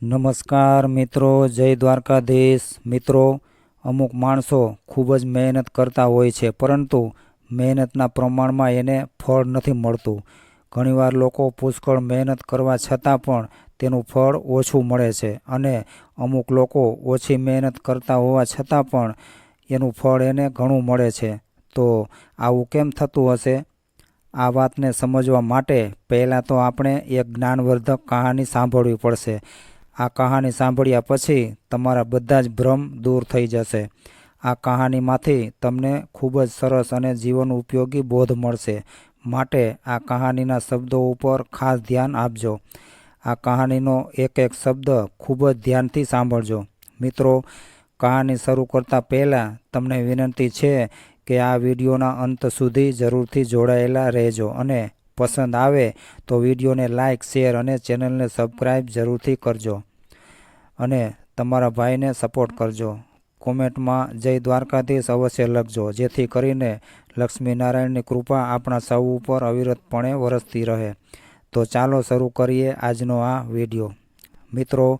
નમસ્કાર મિત્રો, જય દ્વારકાધીશ. મિત્રો, અમુક માણસો ખૂબ જ મહેનત કરતા હોય છે, પરંતુ મહેનતના પ્રમાણમાં એને ફળ નથી મળતું. ઘણીવાર લોકો પુષ્કળ મહેનત કરવા છતાં પણ તેનું ફળ ઓછું મળે છે, અને અમુક લોકો ઓછી મહેનત કરતા હોવા છતાં પણ એનું ફળ એને ઘણું મળે છે. તો આવું કેમ થતું હશે? આ વાતને સમજવા માટે પહેલાં તો આપણે એક જ્ઞાનવર્ધક કહાની સાંભળવી પડશે. આ કહાની સાંભળ્યા પછી તમારા બધા જ ભ્રમ દૂર થઈ જશે. આ કહાનીમાંથી તમને ખૂબ જ સરસ અને જીવન ઉપયોગી બોધ મળશે. માટે આ કહાનીના શબ્દો ઉપર ખાસ ધ્યાન આપજો. આ કહાનીનો એક એક શબ્દ ખૂબ જ ધ્યાનથી સાંભળજો. મિત્રો, કહાની શરૂ કરતાં પહેલાં તમને વિનંતી છે કે આ વિડીયોના અંત સુધી જરૂરથી જોડાયેલા રહેજો, અને પસંદ આવે તો વિડીયોને લાઇક, શેર અને ચેનલને સબસ્ક્રાઈબ જરૂરથી કરજો, અને તમારા ભાઈને સપોર્ટ કરજો. કોમેન્ટમાં જય દ્વારકાધીશ અવશ્ય લખજો, જેથી કરીને લક્ષ્મીનારાયણની કૃપા આપણા સૌ ઉપર અવિરતપણે વરસતી રહે. તો ચાલો શરૂ કરીએ આજનો આ વિડીયો. મિત્રો,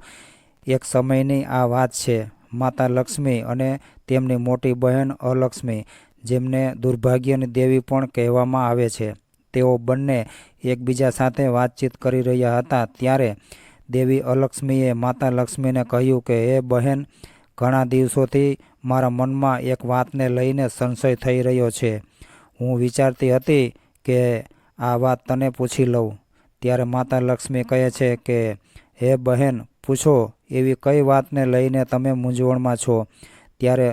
એક સમયની આ વાત છે. માતા લક્ષ્મી અને તેમની મોટી બહેન અલક્ષ્મી, જેમને દુર્ભાગ્યની દેવી પણ કહેવામાં આવે છે, તેઓ બંને એકબીજા સાથે વાતચીત કરી રહ્યા હતા. ત્યારે દેવી અલક્ષ્મીએ માતા લક્ષ્મીને કહ્યું કે, હે બહેન, ઘણા દિવસોથી મારા મનમાં એક વાતને લઈને સંશય થઈ રહ્યો છે. હું વિચારતી હતી કે આ વાત તને પૂછી લઉં. ત્યારે માતા લક્ષ્મી કહે છે કે, હે બહેન, પૂછો, એવી કઈ વાતને લઈને તમે મૂંઝવણમાં છો? ત્યારે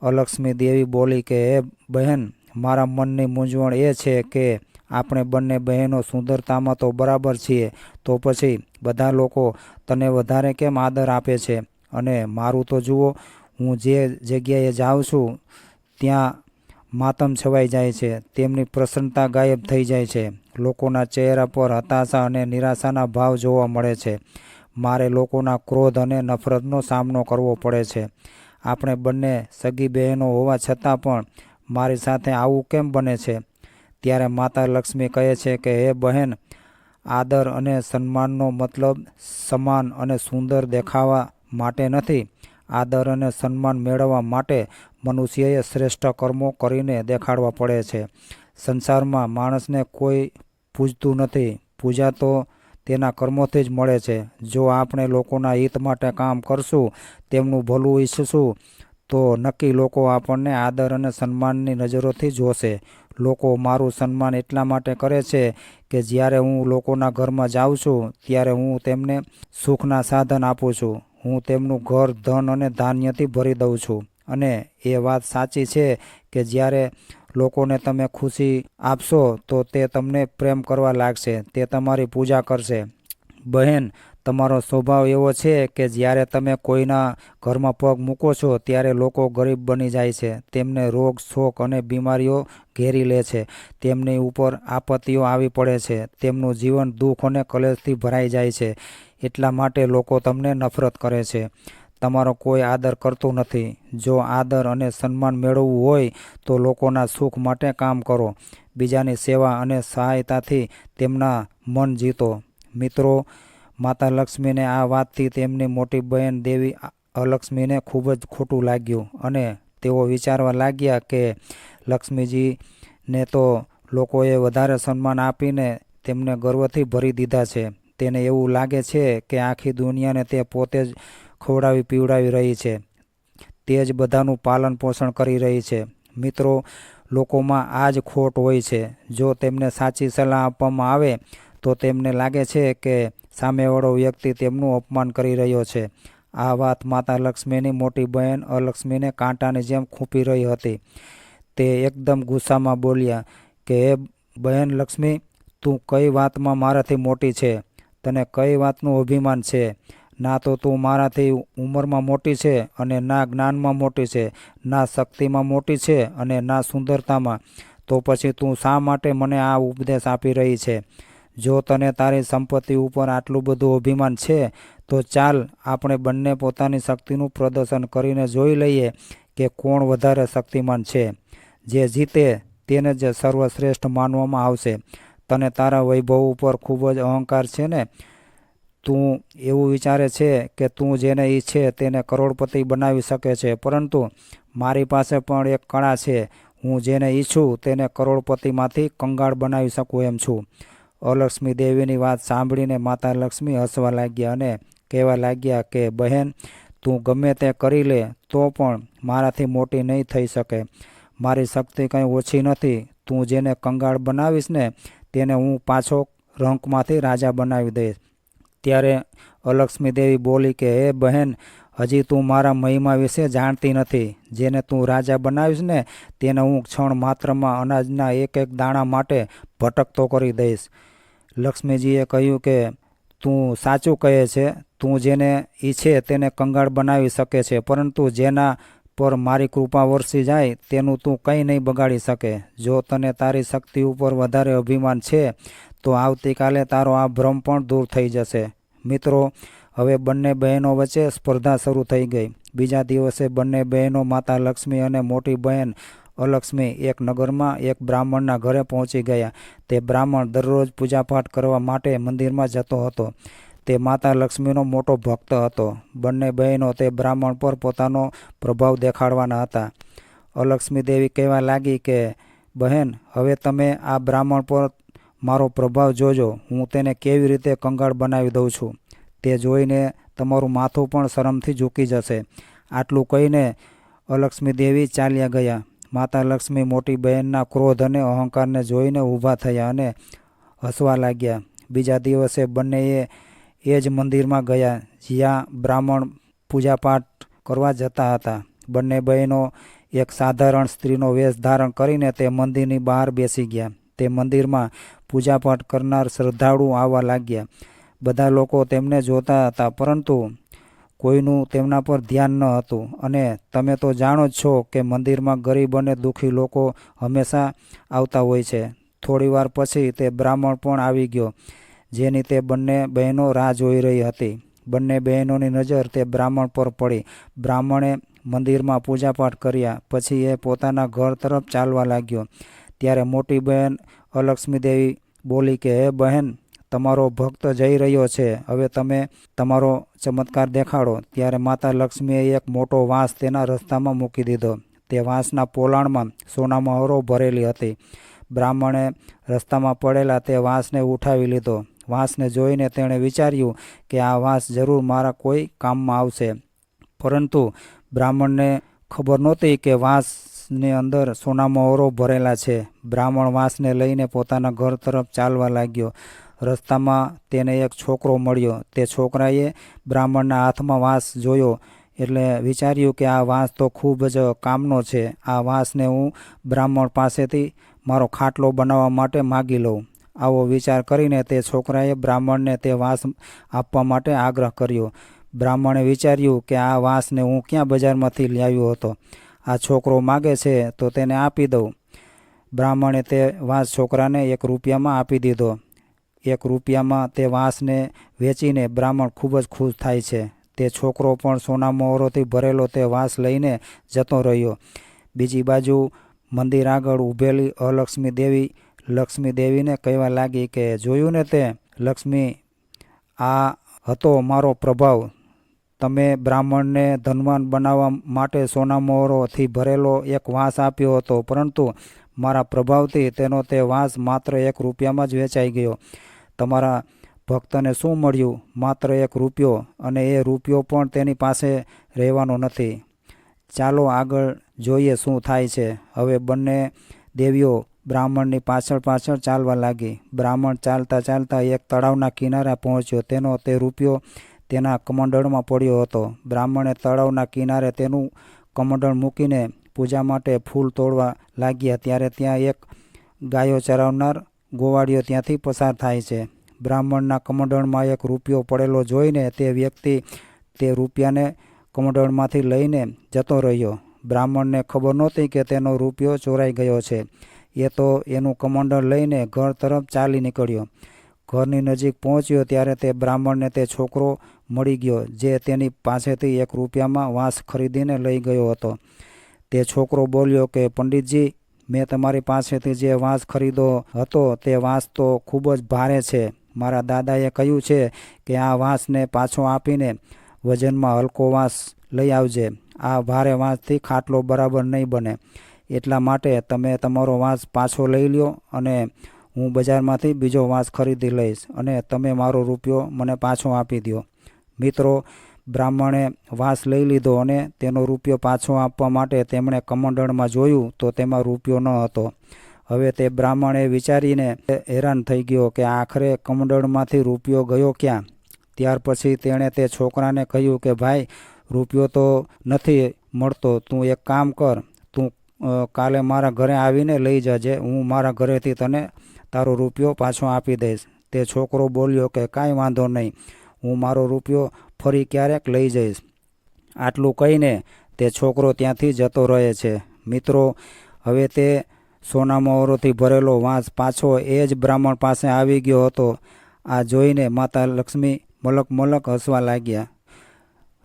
અલક્ષ્મી દેવી બોલી કે, હે બહેન, મારા મનની મૂંઝવણ એ છે કે આપણે બંને બહેનો સુંદરતામાં તો બરાબર છીએ, તો પછી બધા લોકો તને વધારે કેમ આદર આપે છે? અને મારું તો જુઓ, હું જે જગ્યાએ જાઉં છું ત્યાં માતમ છવાઈ જાય છે. તેમની પ્રસન્નતા ગાયબ થઈ જાય છે. લોકોના ચહેરા પર હતાશા અને નિરાશાના ભાવ જોવા મળે છે. મારે લોકોના ક્રોધ અને નફરતનો સામનો કરવો પડે છે. આપણે બંને સગી બહેનો હોવા છતાં પણ મારી સાથે આવું કેમ બને છે? ત્યારે માતા લક્ષ્મી કહે છે કે, હે બહેન, આદર અને સન્માનનો મતલબ સમાન અને સુંદર દેખાવા માટે નથી. આદર અને સન્માન મેળવવા માટે મનુષ્યએ શ્રેષ્ઠ કર્મો કરીને દેખાડવા પડે છે. સંસારમાં માણસને કોઈ પૂજતું નથી. પૂજા તો તેના કર્મોથી જ મળે છે. જો આપણે લોકોના હિત માટે કામ કરશું, તેમનું ભલું ઈચ્છશું, તો નક્કી લોકો આપણને આદર અને સન્માનની નજરોથી જોશે. લોકો મારું સન્માન એટલા માટે કરે છે કે જ્યારે હું લોકોના ઘરમાં જાઉં છું, ત્યારે હું તેમને સુખના સાધન આપું છું. હું તેમનું ઘર ધન અને ધાન્યથી ભરી દઉં છું. અને એ વાત સાચી છે કે જ્યારે લોકોને તમે ખુશી આપશો તો તે તમને પ્રેમ કરવા લાગશે, તે તમારી પૂજા કરશે. બહેન, તમારો સ્વભાવ એવો છે કે જ્યારે તમે કોઈના ઘરમાં પગ મૂકો છો ત્યારે લોકો ગરીબ બની જાય છે. તેમને રોગ, શોક અને બીમારીઓ ઘેરી લે છે. તેમની ઉપર આપત્તિઓ આવી પડે છે. તેમનું જીવન દુઃખ અને કલેશથી ભરાઈ જાય છે. એટલા માટે લોકો તમને નફરત કરે છે. તમારો કોઈ આદર કરતું નથી. જો આદર અને સન્માન મેળવવું હોય તો લોકોના સુખ માટે કામ કરો. બીજાની સેવા અને સહાયતાથી તેમના મન જીતો. મિત્રો, માતા લક્ષ્મીને આ વાતથી તેમની મોટી બહેન દેવી અલક્ષ્મીને ખૂબ જ ખોટું લાગ્યું, અને તેઓ વિચારવા લાગ્યા કે લક્ષ્મીજીને તો લોકોએ વધારે સન્માન આપીને તેમને ગર્વથી ભરી દીધા છે. તેને એવું લાગે છે કે આખી દુનિયાને તે પોતે જ ખવડાવી પીવડાવી રહી છે, તે જ બધાનું પાલન પોષણ કરી રહી છે. મિત્રો, લોકોમાં આ જ ખોટ હોય છે. જો તેમને સાચી સલાહ આપવામાં આવે તો તેમને લાગે છે કે સામેવાળો વ્યક્તિ તેમનું અપમાન કરી રહ્યો છે. આ વાત માતા લક્ષ્મીની મોટી બહેન અલક્ષ્મીને કાંટાની જેમ ખૂંપી રહી હતી. તે એકદમ ગુસ્સામાં બોલ્યા કે, હે બહેન લક્ષ્મી, તું કઈ વાતમાં મારાથી મોટી છે? તને કઈ વાતનું અભિમાન છે? ના તો તું મારાથી ઉંમરમાં મોટી છે, અને ના જ્ઞાનમાં મોટી છે, ના શક્તિમાં મોટી છે, અને ના સુંદરતામાં. તો પછી તું શા માટે મને આ ઉપદેશ આપી રહી છે? જો તને તારી સંપત્તિ ઉપર આટલું બધું અભિમાન છે, તો ચાલ આપણે બંને પોતાની શક્તિનું પ્રદર્શન કરીને જોઈ લઈએ કે કોણ વધારે શક્તિમાન છે. જે જીતે તેને જ સર્વશ્રેષ્ઠ માનવામાં આવશે. તને તારા વૈભવ ઉપર ખૂબ જ અહંકાર છે ને? તું એવું વિચારે છે કે તું જેને ઈચ્છે તેને કરોડપતિ બનાવી શકે છે, પરંતુ મારી પાસે પણ એક કળા છે. હું જેને ઈચ્છું તેને કરોડપતિમાંથી કંગાળ બનાવી શકું એમ છું. અલક્ષ્મી દેવીની વાત સાંભળીને માતા લક્ષ્મી હસવા લાગ્યા અને કહેવા લાગ્યા કે બહેન, તું ગમે તે કરી લે તો પણ મારાથી મોટી નહીં થઈ શકે. મારી શક્તિ કંઈ ઓછી નથી. તું જેને કંગાળ બનાવીશ ને તેને હું પાછો રંકમાંથી રાજા બનાવી દઈશ. ત્યારે અલક્ષ્મી દેવી બોલી કે હે બહેન, હજી તું મારા મહિમા વિશે જાણતી નથી. જેને તું રાજા બનાવીશ ને તેને હું ક્ષણ માત્રમાં અનાજના એક એક દાણા માટે ભટકતો કરી દઈશ. લક્ષ્મીજીએ કહ્યું કે તું સાચું કહે છે. તું જેને ઈચ્છે તેને કંગાળ બનાવી શકે છે, પરંતુ જેના પર મારી કૃપા વરસી જાય તેનું તું કંઈ નહીં બગાડી શકે. જો તને તારી શક્તિ ઉપર વધારે અભિમાન છે તો આવતીકાલે તારો આ ભ્રમ પણ દૂર થઈ જશે. મિત્રો, હવે બંને બહેનો વચ્ચે સ્પર્ધા શરૂ થઈ ગઈ. બીજા દિવસે બંને બહેનો માતા લક્ષ્મી અને મોટી બહેન અલક્ષ્મી એક નગરમાં એક બ્રાહ્મણના ઘરે પહોંચી ગયા. તે બ્રાહ્મણ દરરોજ પૂજાપાઠ કરવા માટે મંદિરમાં જતો હતો. તે માતા લક્ષ્મીનો મોટો ભક્ત હતો. બંને બહેનો તે બ્રાહ્મણ પર પોતાનો પ્રભાવ દેખાડવાના હતા. અલક્ષ્મી દેવી કહેવા લાગી કે બહેન, હવે તમે આ બ્રાહ્મણ પર મારો પ્રભાવ જોજો. હું તેને કેવી રીતે કંગાળ બનાવી દઉં છું. તે જોઈને તમારું માથું પણ શરમથી ઝૂકી જશે. આટલું કહીને અલક્ષ્મી દેવી ચાલ્યા ગયા. માતા લક્ષ્મી મોટી બહેનના ક્રોધ અને અહંકારને જોઈને ઊભા થયા અને હસવા લાગ્યા. બીજા દિવસે બંનેએ એ જ મંદિરમાં ગયા જ્યાં બ્રાહ્મણ પૂજાપાઠ કરવા જતા હતા. બંને બહેનો એક સાધારણ સ્ત્રીનો વેશ ધારણ કરીને તે મંદિરની બહાર બેસી ગયા. તે મંદિરમાં પૂજાપાઠ કરનાર શ્રદ્ધાળુ આવવા લાગ્યા. બધા લોકો તેમને જોતા હતા, પરંતુ કોઈનું તેમના પર ધ્યાન ન હતું. અને તમે તો જાણો જ છો કે મંદિરમાં ગરીબ અને દુઃખી લોકો હંમેશા આવતા હોય છે. થોડીવાર પછી તે બ્રાહ્મણ પણ આવી ગયો, જેની તે બંને બહેનો રાહ જોઈ રહી હતી. બંને બહેનોની નજર તે બ્રાહ્મણ પર પડી. બ્રાહ્મણે મંદિરમાં પૂજાપાઠ કર્યા પછી એ પોતાના ઘર તરફ ચાલવા લાગ્યો. ત્યારે મોટી બહેન અલક્ષ્મી દેવી બોલી કે હે બહેન, તમારો ભક્ત જઈ રહ્યો છે, હવે તમે તમારો ચમત્કાર દેખાડો. ત્યારે માતા લક્ષ્મીએ એક મોટો વાંસ તેના રસ્તામાં મૂકી દીધો. તે વાંસના પોલાણમાં સોનામહોરો ભરેલી હતી. બ્રાહ્મણે રસ્તામાં પડેલા તે વાંસને ઉઠાવી લીધો. વાંસને જોઈને તેણે વિચાર્યું કે આ વાંસ જરૂર મારા કોઈ કામમાં આવશે. પરંતુ બ્રાહ્મણને ખબર નહોતી કે વાંસની અંદર સોનામહોરો ભરેલા છે. બ્રાહ્મણ વાંસને લઈને પોતાના ઘર તરફ ચાલવા લાગ્યો. રસ્તામાં તેને એક છોકરો મળ્યો. તે છોકરાએ બ્રાહ્મણના હાથમાં વાંસ જોયો એટલે વિચાર્યું કે આ વાંસ તો ખૂબ જ કામનો છે. આ વાંસને હું બ્રાહ્મણ પાસેથી મારો ખાટલો બનાવવા માટે માગી લઉં. આવો વિચાર કરીને તે છોકરાએ બ્રાહ્મણને તે વાંસ આપવા માટે આગ્રહ કર્યો. બ્રાહ્મણે વિચાર્યું કે આ વાંસને હું ક્યાં બજારમાંથી લાવ્યો હતો. આ છોકરો માગે છે તો તેને આપી દઉં. બ્રાહ્મણે તે વાંસ છોકરાને 1 રૂપિયામાં આપી દીધો. 1 રૂપિયામાં તે વાંસને વેચીને બ્રાહ્મણ ખૂબ જ ખુશ થાય છે. તે છોકરો પણ સોનામહોરોથી ભરેલો તે વાંસ લઈને જતો રહ્યો. બીજી બાજુ મંદિર આગળ ઊભેલી લક્ષ્મી દેવીને કહેવા લાગી કે જોયું ને તે લક્ષ્મી, આ હતો મારો પ્રભાવ. તમે બ્રાહ્મણને ધનવાન બનાવવા માટે સોનામહોરોથી ભરેલો એક વાંસ આપ્યો હતો, પરંતુ મારા પ્રભાવથી તેનો તે વાંસ માત્ર 1 રૂપિયામાં જ વેચાઈ ગયો. તમારા ભક્તને શું મળ્યું? માત્ર 1 રૂપિયો, અને એ રૂપિયો પણ તેની પાસે રહેવાનો નથી. ચાલો આગળ જોઈએ શું થાય છે. હવે બંને દેવીઓ બ્રાહ્મણની પાછળ ચાલવા લાગી. બ્રાહ્મણ ચાલતા ચાલતા એક તળાવના કિનારે પહોંચ્યો. તેનો તે રૂપિયો તેના કમંડળમાં પડ્યો હતો. બ્રાહ્મણે તળાવના કિનારે તેનું કમંડળ મૂકીને પૂજા માટે ફૂલ તોડવા લાગ્યા. ત્યારે ત્યાં એક ગાયો ચરાવનાર ગોવાળીઓ ત્યાંથી પસાર થાય છે. બ્રાહ્મણના કમંડળમાં 1 રૂપિયો પડેલો જોઈને તે વ્યક્તિ તે રૂપિયાને કમંડળમાંથી લઈને જતો રહ્યો. બ્રાહ્મણને ખબર નહોતી કે તેનો રૂપિયો ચોરાઈ ગયો છે. એ તો એનું કમંડળ લઈને ઘર તરફ ચાલી નીકળ્યો. ઘરની નજીક પહોંચ્યો ત્યારે તે બ્રાહ્મણને તે છોકરો મળી ગયો, જે તેની પાસેથી 1 રૂપિયામાં વાંસ ખરીદીને લઈ ગયો હતો. તે છોકરો બોલ્યો કે પંડિતજી, મેં તમારી પાસેથી જે વાંસ ખરીદ્યો હતો તે વાંસ તો ખૂબ જ ભારે છે. મારા દાદાએ કહ્યું છે કે આ વાંસને પાછો આપીને વજનમાં હલકો વાંસ લઈ આવજે. આ ભારે વાંસથી ખાટલો બરાબર નહીં બને. એટલા માટે તમે તમારો વાંસ પાછો લઈ લ્યો અને હું બજારમાંથી બીજો વાંસ ખરીદી લઈશ અને તમે મારો રૂપિયો મને પાછો આપી દો. મિત્રો, બ્રાહ્મણે વાંસ લઈ લીધો અને તેનો રૂપિયો પાછો આપવા માટે તેમણે કમંડળમાં જોયું તો તેમાં રૂપિયો ન હતો. હવે તે બ્રાહ્મણે વિચારીને હેરાન થઈ ગયો કે આખરે કમંડળમાંથી રૂપિયો ગયો ક્યાં. ત્યાર પછી તેણે તે છોકરાને કહ્યું કે ભાઈ, રૂપિયો તો નથી મળતો. તું એક કામ કર, તું કાલે મારા ઘરે આવીને લઈ જજે. હું મારા ઘરેથી તને તારો રૂપિયો પાછો આપી દઈશ. તે છોકરો બોલ્યો કે કાંઈ વાંધો નહીં, હું મારો રૂપિયો ફરી ક્યારેક લઈ જઈશ. આટલું કહીને તે છોકરો ત્યાંથી જતો રહે છે. મિત્રો, હવે તે સોનામહોરોથી ભરેલો વાંસ પાછો એ જ બ્રાહ્મણ પાસે આવી ગયો હતો. આ જોઈને માતા લક્ષ્મી મલક હસવા લાગ્યા.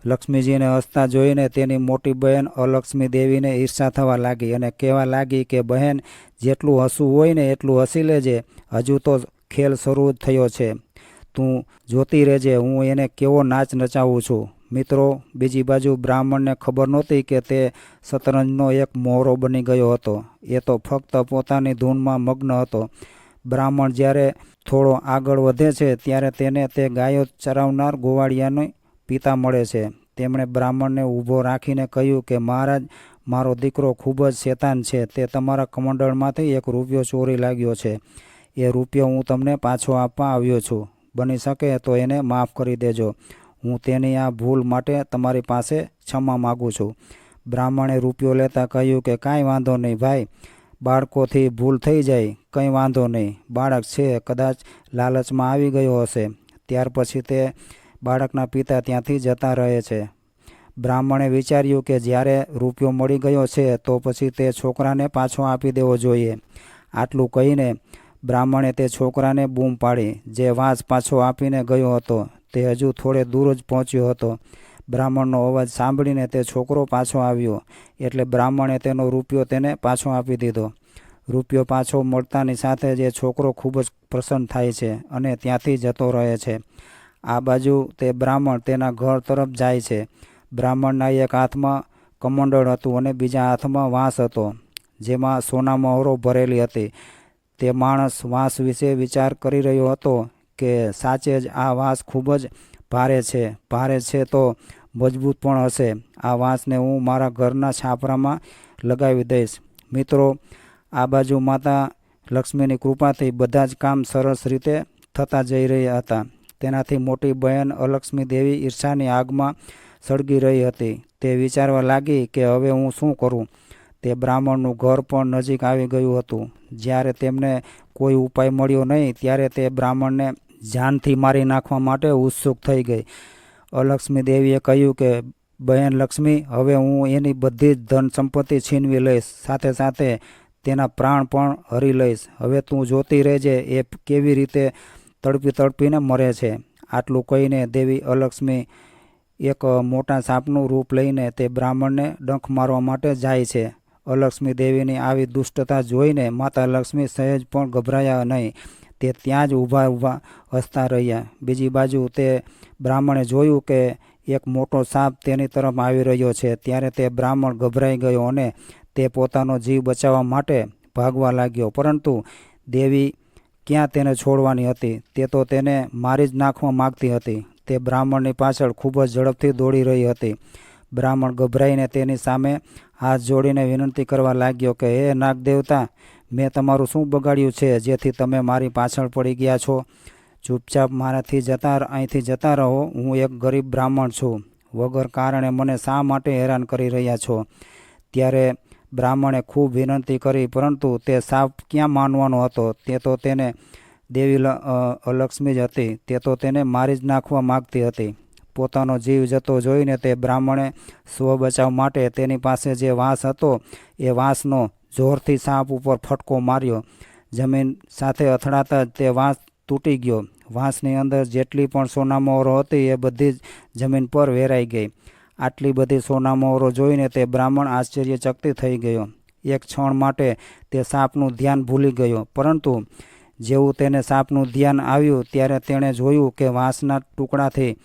લક્ષ્મીજીને હસતા જોઈને તેની મોટી બહેન અલક્ષ્મી દેવીને ઈર્ષા થવા લાગી અને કહેવા લાગી કે બહેન, જેટલું હસવું હોય ને એટલું હસી લેજે. હજુ તો ખેલ શરૂ થયો છે. તું જોતી રહેજે, હું એને કેવો નાચ નચાવું છું. મિત્રો, બીજી બાજુ બ્રાહ્મણને ખબર નહોતી કે તે શતરંજનો એક મોહરો બની ગયો હતો. એ તો ફક્ત પોતાની ધૂનમાં મગ્ન હતો. બ્રાહ્મણ જ્યારે થોડો આગળ વધે છે ત્યારે તેને તે ગાયો ચરાવનાર ગોવાળિયાનો પિતા મળે છે. તેમણે બ્રાહ્મણને ઊભો રાખીને કહ્યું કે મહારાજ, મારો દીકરો ખૂબ જ શેતાન છે. તે તમારા કમંડળમાંથી એક રૂપિયો ચોરી લાગ્યો છે. એ રૂપિયો હું તમને પાછો આપવા આવ્યો છું. બની શકે તો એને માફ કરી દેજો. હું તેની આ ભૂલ માટે તમારી પાસે ક્ષમા માગું છું. બ્રાહ્મણે રૂપિયો લેતા કહ્યું કે કાંઈ વાંધો નહીં ભાઈ, બાળકોથી ભૂલ થઈ જાય, કંઈ વાંધો નહીં. બાળક છે, કદાચ લાલચમાં આવી ગયો હશે. ત્યાર પછી તે બાળકના પિતા ત્યાંથી જતા રહે છે. બ્રાહ્મણે વિચાર્યું કે જ્યારે રૂપિયો મળી ગયો છે તો પછી તે છોકરાને પાછો આપી દેવો જોઈએ. આટલું કહીને બ્રાહ્મણે તે છોકરાને બૂમ પાડી. જે વાંસ પાછો આપીને ગયો હતો તે હજુ થોડે દૂર જ પહોંચ્યો હતો. બ્રાહ્મણનો અવાજ સાંભળીને તે છોકરો પાછો આવ્યો એટલે બ્રાહ્મણે તેનો રૂપિયો તેને પાછો આપી દીધો. રૂપિયો પાછો મળતાની સાથે જ એ છોકરો ખૂબ જ પ્રસન્ન થાય છે અને ત્યાંથી જતો રહે છે. આ બાજુ તે બ્રાહ્મણ તેના ઘર તરફ જાય છે. બ્રાહ્મણના એક હાથમાં કમંડળ હતું અને બીજા હાથમાં વાંસ હતો જેમાં સોનામહોરો ભરેલી હતી. તે માણસ વાંસ વિશે વિચાર કરી રહ્યો હતો કે સાચે જ આ વાંસ ખૂબ જ ભારે છે તો મજબૂત પણ હશે. આ વાંસને હું મારા ઘરના છાપરામાં લગાવી દઈશ. મિત્રો, આ બાજુ માતા લક્ષ્મીની કૃપાથી બધા જ કામ સરસ રીતે થતા જઈ રહ્યા હતા. તેનાથી મોટી બહેન અલક્ષ્મી દેવી ઈર્ષાની આગમાં સળગી રહી હતી. તે વિચારવા લાગી કે હવે હું શું કરું. તે બ્રાહ્મણનું ઘર પણ નજીક આવી ગયું હતું. જ્યારે તેમને કોઈ ઉપાય મળ્યો નહીં ત્યારે તે બ્રાહ્મણને જાનથી મારી નાખવા માટે ઉત્સુક થઈ ગઈ. અલક્ષ્મી દેવીએ કહ્યું કે બહેન લક્ષ્મી, હવે હું એની બધી જ ધન સંપત્તિ છીનવી લઈશ, સાથે સાથે તેના પ્રાણ પણ હરી લઈશ. હવે તું જોતી રહેજે એ કેવી રીતે તડપીને મરે છે. આટલું કહીને દેવી અલક્ષ્મી એક મોટા સાપનું રૂપ લઈને તે બ્રાહ્મણને ડંખ મારવા માટે જાય છે. અલક્ષ્મી દેવીની આવી દુષ્ટતા જોઈને માતા લક્ષ્મી સહેજ પણ ગભરાયા નહીં. તે ત્યાં જ ઊભા હસતા રહ્યા. બીજી બાજુ તે બ્રાહ્મણે જોયું કે એક મોટો સાપ તેની તરફ આવી રહ્યો છે. ત્યારે તે બ્રાહ્મણ ગભરાઈ ગયો અને તે પોતાનો જીવ બચાવવા માટે ભાગવા લાગ્યો. પરંતુ દેવી ક્યાં તેને છોડવાની હતી. તે તો તેને મારી જ નાખવા માગતી હતી. તે બ્રાહ્મણની પાછળ ખૂબ જ ઝડપથી દોડી રહી હતી. બ્રાહ્મણ ગભરાઈને તેની સામે હાથ જોડીને વિનંતી કરવા લાગ્યો કે હે નાગ દેવતા, મેં તમારું શું બગાડ્યું છે જેથી તમે મારી પાછળ પડી ગયા છો? ચૂપચાપ અહીંથી જતા રહો. હું એક ગરીબ બ્રાહ્મણ છું. વગર કારણે મને શા માટે હેરાન કરી રહ્યા છો? ત્યારે બ્રાહ્મણે ખૂબ વિનંતી કરી, પરંતુ તે સાપ ક્યાં માનવાનો હતો. તે તો તેને દેવી અલક્ષ્મી જ હતી. તે તો તેને મારી જ નાખવા માગતી હતી. પોતાનો જીવ જતો જોઈને તે બ્રાહ્મણે સ્વ બચાવ માટે તેની પાસે જે વાંસ હતો એ વાંસનો જોરથી સાપ ઉપર ફટકો માર્યો. જમીન સાથે અથડાતા જ તે વાંસ તૂટી ગયો. વાંસની અંદર જેટલી પણ સોનામહોરો હતી એ બધી જ જમીન પર વેરાઈ ગઈ. આટલી બધી સોનામહોરો જોઈને તે બ્રાહ્મણ આશ્ચર્યચકિત થઈ ગયો. એક ક્ષણ માટે તે સાપનું ધ્યાન ભૂલી ગયો, પરંતુ જેવું તેને સાપનું ધ્યાન આવ્યું ત્યારે તેણે જોયું કે વાંસના ટુકડાથી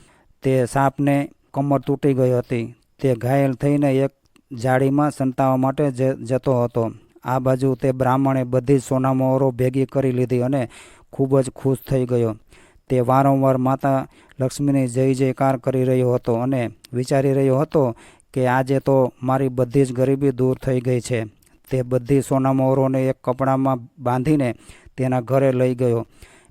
તે સાપને કમર તૂટી ગઈ હતી. તે ઘાયલ થઈને એક જાળીમાં સંતાવા માટે જતો હતો. આ બાજુ તે બ્રાહ્મણે બધી જ સોનામહોરો ભેગી કરી લીધી અને ખૂબ જ ખુશ થઈ ગયો. તે વારંવાર માતા લક્ષ્મીની જય જયકાર કરી રહ્યો હતો અને વિચારી રહ્યો હતો કે આજે તો મારી બધી જ ગરીબી દૂર થઈ ગઈ છે. તે બધી સોનામહોરોને એક કપડામાં બાંધીને તેના ઘરે લઈ ગયો.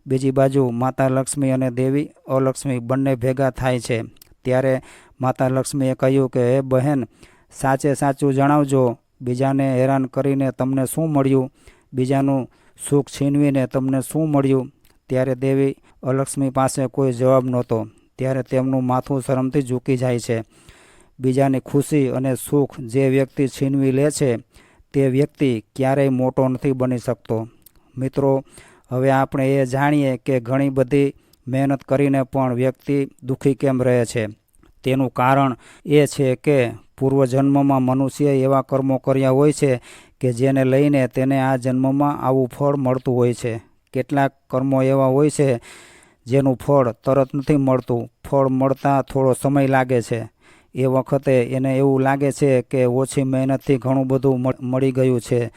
બીજી બાજુ માતા લક્ષ્મી અને દેવી અલક્ષ્મી બંને ભેગા થાય છે. ત્યારે માતા લક્ષ્મીએ કહ્યું કે હે બહેન, સાચે સાચું જણાવજો, બીજાને હેરાન કરીને તમને શું મળ્યું? બીજાનું સુખ છીનવીને તમને શું મળ્યું? ત્યારે દેવી અલક્ષ્મી પાસે કોઈ જવાબ નહોતો. ત્યારે તેમનું માથું શરમથી ઝૂકી જાય છે. બીજાની ખુશી અને સુખ જે વ્યક્તિ છીનવી લે છે તે વ્યક્તિ ક્યારેય મોટો નથી બની શકતો. મિત્રો, હવે આપણે એ જાણીએ કે ઘણી બધી મહેનત કરીને પણ વ્યક્તિ દુઃખી કેમ રહે છે. તેનું કારણ એ છે કે પૂર્વજન્મમાં મનુષ્યએ એવા કર્મો કર્યા હોય છે કે જેને લઈને તેને આ જન્મમાં આવું ફળ મળતું હોય છે. કેટલાક કર્મો એવા હોય છે જેનું ફળ તરત નથી મળતું. ફળ મળતા થોડો સમય લાગે છે. એ વખતે એને એવું લાગે છે કે ઓછી મહેનતથી ઘણું બધું મળી ગયું છે.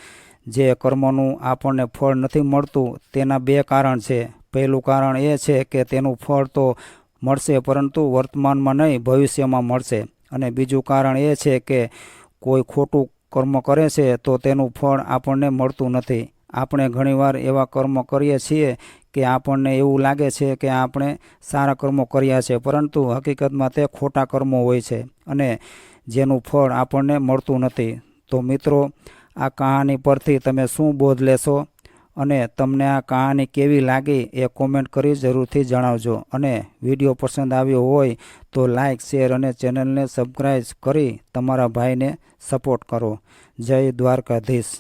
જે કર્મોનું આપણને ફળ નથી મળતું તેના બે કારણ છે. પહેલું કારણ એ છે કે તેનું ફળ તો મળશે પરંતુ વર્તમાનમાં નહીં, ભવિષ્યમાં મળશે. અને બીજું કારણ એ છે કે કોઈ ખોટું કર્મ કરે છે તો તેનું ફળ આપણને મળતું નથી. આપણે ઘણીવાર એવા કર્મ કરીએ છીએ કે આપણને એવું લાગે છે કે આપણે સારા કર્મો કર્યા છે, પરંતુ હકીકતમાં તે ખોટા કર્મો હોય છે અને જેનું ફળ આપણને મળતું નથી. તો મિત્રો, આ કહાની પરથી તમે શું બોધ લેશો અને તમને આ કહાની કેવી લાગી એ કોમેન્ટ કરી જરૂરથી જણાવજો. અને વિડીયો પસંદ આવ્યો હોય તો લાઇક, શેર અને ચેનલને સબસ્ક્રાઈબ કરી તમારા ભાઈને સપોર્ટ કરો. જય દ્વારકાધીશ.